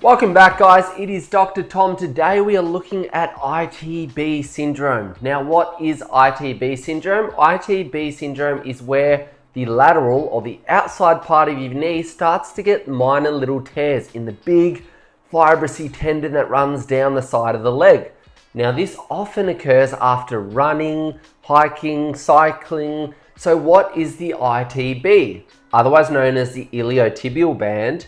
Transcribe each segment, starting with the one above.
Welcome back, guys. It is Dr. Tom. Today we are looking at ITB syndrome. Now, what is ITB syndrome? ITB syndrome is where the lateral or the outside part of your knee starts to get minor little tears in the big fibrousy tendon that runs down the side of the leg. Now, this often occurs after running, hiking, cycling. So what is the ITB? Otherwise known as the iliotibial band,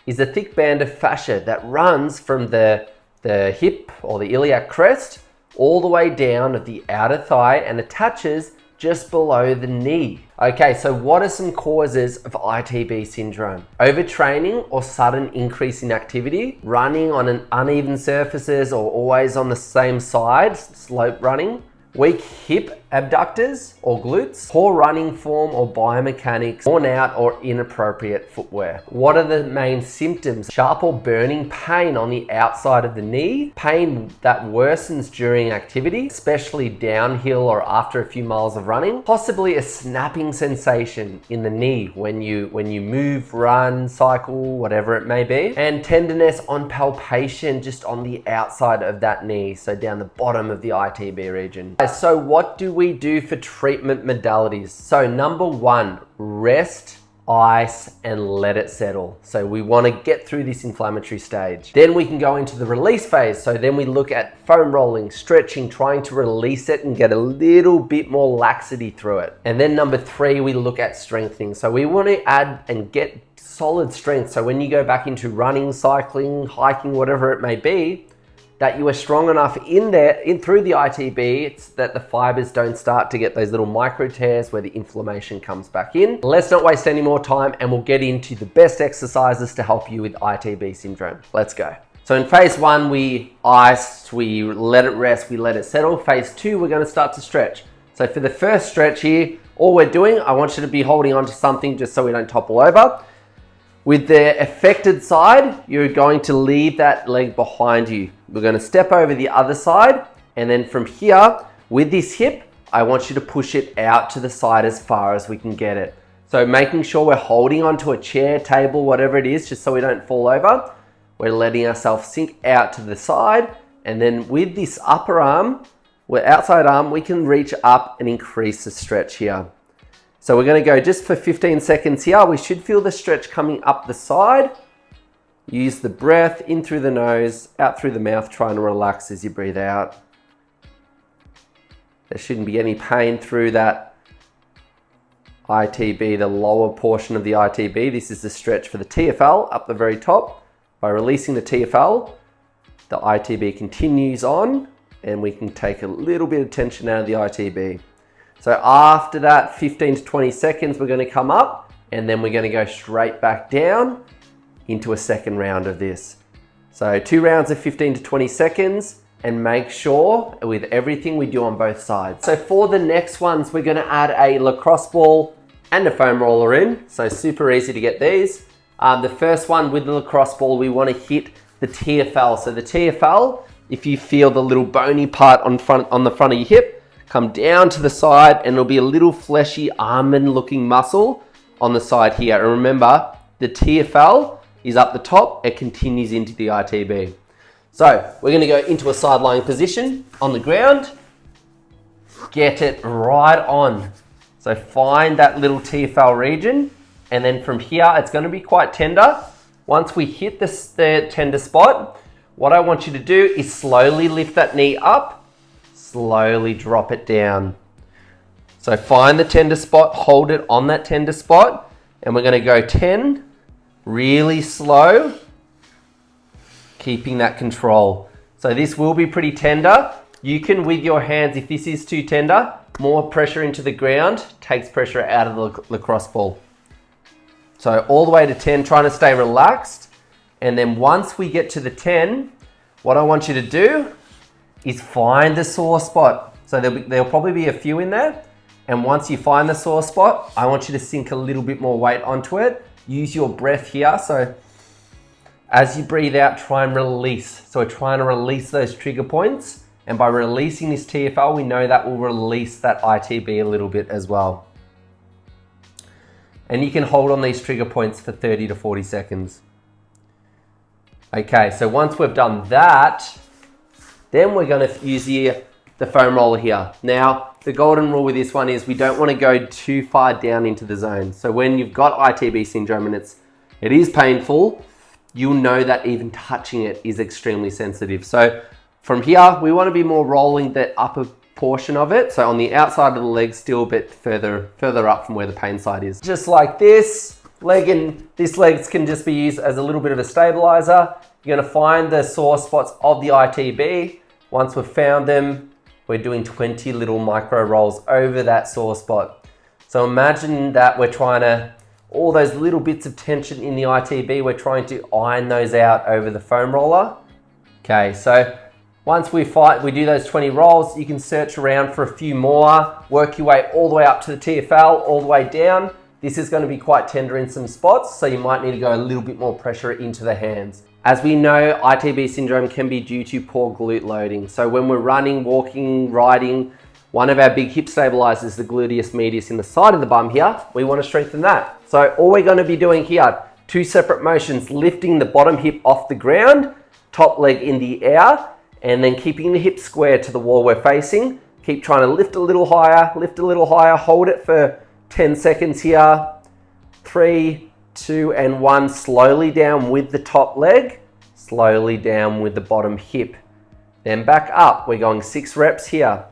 is a thick band of fascia that runs from the hip or the iliac crest all the way down at the outer thigh and attaches just below the knee. Okay, so what are some causes of ITB syndrome? Overtraining or sudden increase in activity, running on an uneven surfaces or always on the same side, slope running, weak hip abductors or glutes, poor running form or biomechanics, worn out or inappropriate footwear. What are the main symptoms? Sharp or burning pain on the outside of the knee, pain that worsens during activity, especially downhill or after a few miles of running, possibly a snapping sensation in the knee when you move, run, cycle, whatever it may be, and tenderness on palpation just on the outside of that knee, so down the bottom of the ITB region. So what do we do for treatment modalities? So number one, rest, ice, and let it settle. So we want to get through this inflammatory stage. Then we can go into the release phase. So then we look at foam rolling, stretching, trying to release it and get a little bit more laxity through it. And then number three, we look at strengthening. So we want to add and get solid strength. So when you go back into running, cycling, hiking, whatever it may be, that you are strong enough through the ITB that the fibers don't start to get those little micro tears where the inflammation comes back in. Let's not waste any more time and we'll get into the best exercises to help you with ITB syndrome. Let's go. So in phase one, we ice, we let it rest, we let it settle. Phase two, we're going to start to stretch. So for the first stretch here, all we're doing, I want you to be holding onto something just so we don't topple over. With the affected side, you're going to leave that leg behind you. We're going to step over the other side, and then from here, with this hip, I want you to push it out to the side as far as we can get it. So making sure we're holding onto a chair, table, whatever it is, just so we don't fall over. We're letting ourselves sink out to the side, and then with this upper arm, outside arm, we can reach up and increase the stretch here. So we're going to go just for 15 seconds here. We should feel the stretch coming up the side. Use the breath in through the nose, out through the mouth, trying to relax as you breathe out. There shouldn't be any pain through that ITB, the lower portion of the ITB. This is the stretch for the TFL up the very top. By releasing the TFL, the ITB continues on and we can take a little bit of tension out of the ITB. So after that 15 to 20 seconds, we're going to come up and then we're going to go straight back down into a second round of this. So 2 rounds of 15 to 20 seconds and make sure with everything we do on both sides. So for the next ones, we're going to add a lacrosse ball and a foam roller in. So super easy to get these. The first one with the lacrosse ball, we want to hit the TFL. So the TFL, if you feel the little bony part on the front of your hip, come down to the side and it'll be a little fleshy almond looking muscle on the side here. And remember, the TFL is up the top, it continues into the ITB. So we're going to go into a side lying position on the ground, get it right on. So find that little TFL region and then from here it's going to be quite tender. Once we hit the tender spot, what I want you to do is slowly lift that knee up, slowly drop it down. So find the tender spot, hold it on that tender spot, and we're going to go 10, really slow, keeping that control. So this will be pretty tender. You can, with your hands, if this is too tender, more pressure into the ground takes pressure out of the lacrosse ball. So all the way to 10, trying to stay relaxed. And then once we get to the 10, what I want you to do is find the sore spot. So there'll probably be a few in there. And once you find the sore spot, I want you to sink a little bit more weight onto it. Use your breath here. So as you breathe out, try and release. So we're trying to release those trigger points. And by releasing this TFL, we know that will release that ITB a little bit as well. And you can hold on these trigger points for 30 to 40 seconds. Okay, so once we've done that, then we're going to use the foam roller here. Now, the golden rule with this one is we don't want to go too far down into the zone. So when you've got ITB syndrome and it is painful, you'll know that even touching it is extremely sensitive. So from here, we want to be more rolling the upper portion of it. So on the outside of the leg, still a bit further up from where the pain side is. Just like this, this leg can just be used as a little bit of a stabilizer. You're going to find the sore spots of the ITB. Once we've found them, we're doing 20 little micro rolls over that sore spot. So imagine that we're trying to, all those little bits of tension in the ITB, we're trying to iron those out over the foam roller. Okay, so once we do those 20 rolls, you can search around for a few more, work your way all the way up to the TFL, all the way down. This is going to be quite tender in some spots, so you might need to go a little bit more pressure into the hands. As we know, ITB syndrome can be due to poor glute loading. So when we're running, walking, riding, one of our big hip stabilizers, the gluteus medius in the side of the bum here, we want to strengthen that. So all we're going to be doing here, 2 separate motions, lifting the bottom hip off the ground, top leg in the air, and then keeping the hip square to the wall we're facing. Keep trying to lift a little higher, hold it for 10 seconds here. 3, 2, and 1. Slowly down with the top leg, slowly down with the bottom hip. Then back up. We're going 6 reps here.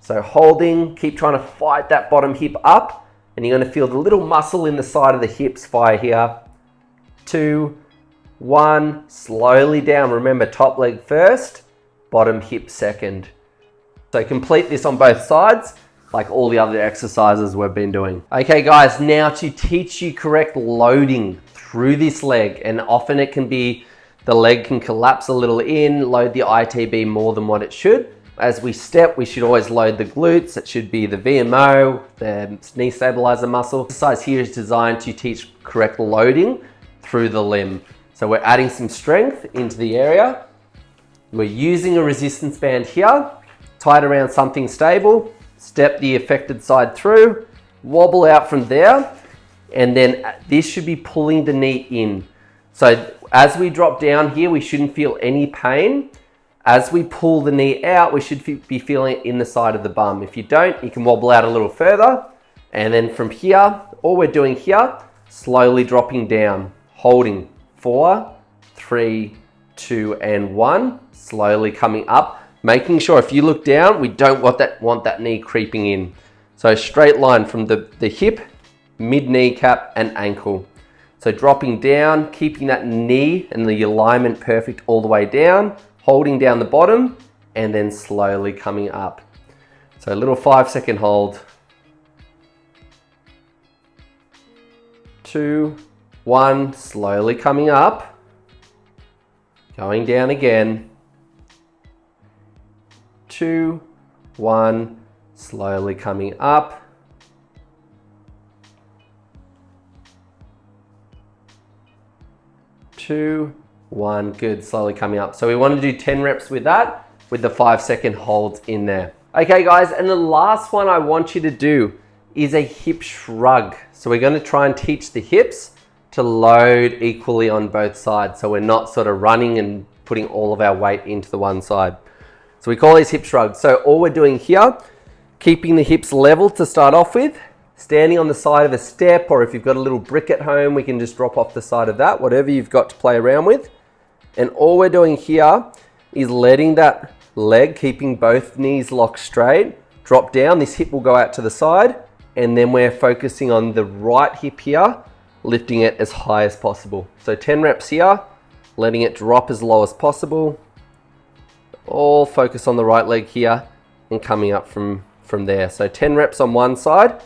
So holding, keep trying to fight that bottom hip up, and you're going to feel the little muscle in the side of the hips fire here. 2, 1, slowly down. Remember, top leg first, bottom hip second. So complete this on both sides, like all the other exercises we've been doing. Okay guys, now to teach you correct loading through this leg, and often it can be, the leg can collapse a little in, load the ITB more than what it should. As we step, we should always load the glutes. It should be the VMO, the knee stabilizer muscle. This exercise here is designed to teach correct loading through the limb. So we're adding some strength into the area. We're using a resistance band here, tied around something stable. Step the affected side through, wobble out from there, and then this should be pulling the knee in. So as we drop down here, we shouldn't feel any pain. As we pull the knee out, we should be feeling it in the side of the bum. If you don't, you can wobble out a little further. And then from here, all we're doing here, slowly dropping down, holding 4, 3, 2, and 1, slowly coming up. Making sure if you look down, we don't want that knee creeping in. So straight line from the hip, mid kneecap, and ankle. So dropping down, keeping that knee and the alignment perfect all the way down, holding down the bottom, and then slowly coming up. So a little 5-second hold. 2, 1, slowly coming up. Going down again. 2, 1, slowly coming up. 2, 1, good, slowly coming up. So we want to do 10 reps with that, with the 5-second holds in there. Okay guys, and the last one I want you to do is a hip shrug. So we're going to try and teach the hips to load equally on both sides. So we're not sort of running and putting all of our weight into the one side. So we call these hip shrugs. So all we're doing here, keeping the hips level to start off with, standing on the side of a step, or if you've got a little brick at home, we can just drop off the side of that, whatever you've got to play around with. And all we're doing here is letting that leg, keeping both knees locked straight, drop down. This hip will go out to the side, and then we're focusing on the right hip here, lifting it as high as possible. So 10 reps here, letting it drop as low as possible. All focus on the right leg here and coming up from there. So 10 reps on one side,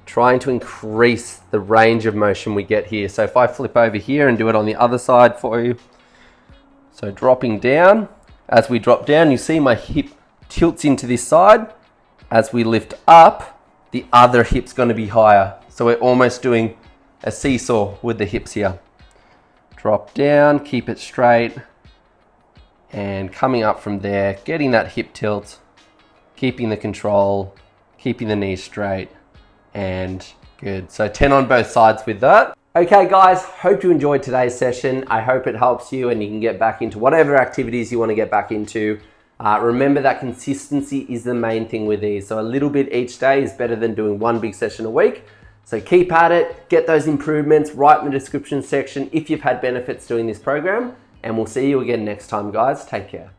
trying to increase the range of motion we get here. So if I flip over here and do it on the other side for you. So dropping down, as we drop down, you see my hip tilts into this side. As we lift up, the other hip's going to be higher. So we're almost doing a seesaw with the hips here. Drop down, keep it straight, and coming up from there, getting that hip tilt, keeping the control, keeping the knees straight, and good. So 10 on both sides with that. Okay guys, hope you enjoyed today's session. I hope it helps you and you can get back into whatever activities you want to get back into. Remember that consistency is the main thing with these. So a little bit each day is better than doing one big session a week. So keep at it, get those improvements, write in the description section if you've had benefits doing this program, and we'll see you again next time guys. Take care.